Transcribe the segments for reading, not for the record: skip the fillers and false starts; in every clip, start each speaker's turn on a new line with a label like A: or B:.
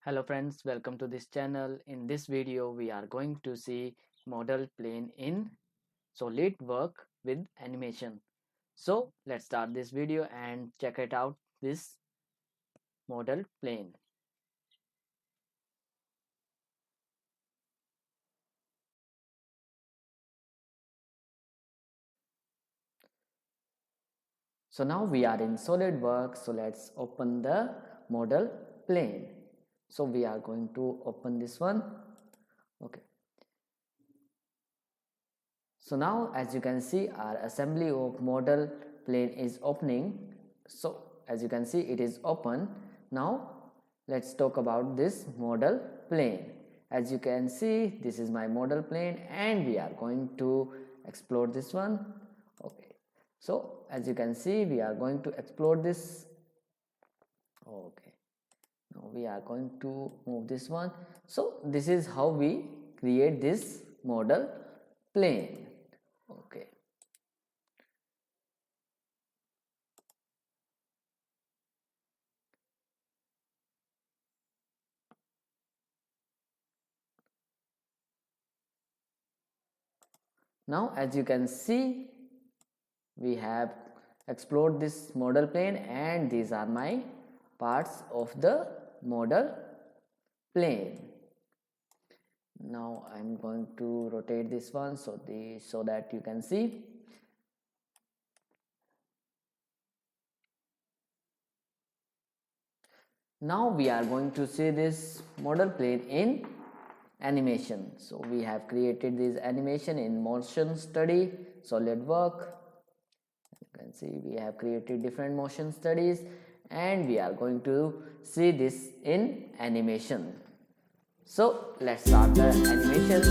A: Hello friends, welcome to this channel. In this video we are going to see model plane in SOLIDWORK with animation. So let's start this video and check it out, this model plane. So now we are in SOLIDWORK, so let's open the model plane. So we are going to open this one. Okay. So now as you can see, our assembly of model plane is opening. So as you can see, it is open. Now let's talk about this model plane. As you can see, this is my model plane and we are going to explore this one. Okay, so as you can see, we are going to explore this. Okay, now we are going to move this one. So this is how we create this model plane. Okay, now as you can see, we have explored this model plane and these are my parts of the model plane. Now I'm going to rotate this one so that you can see. Now we are going to see this model plane in animation. So we have created this animation in motion study, SolidWork. You can see we have created different motion studies and we are going to see this in animation. So let's start the animation.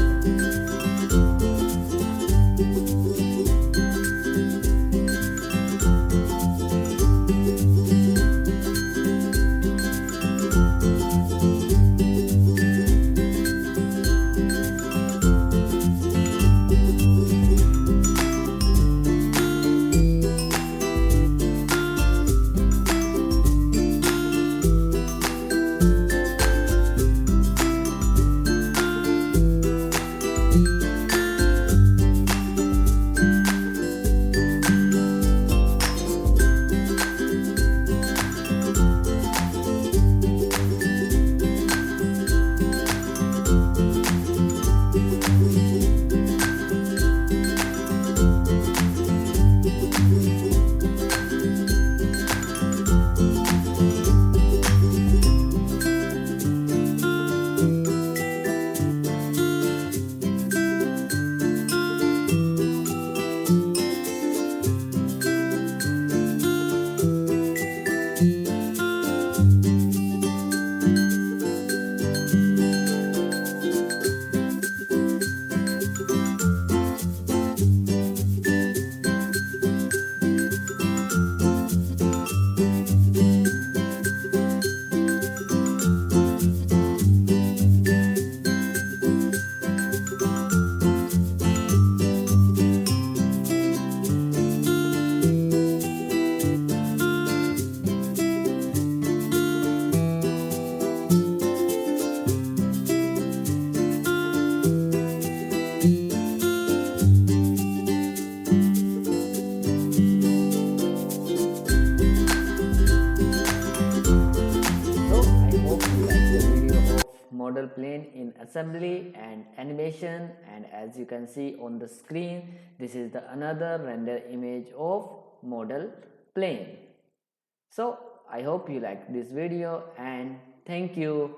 A: Model plane in assembly and animation, and as you can see on the screen, this is the another render image of model plane. So I hope you like this video and thank you.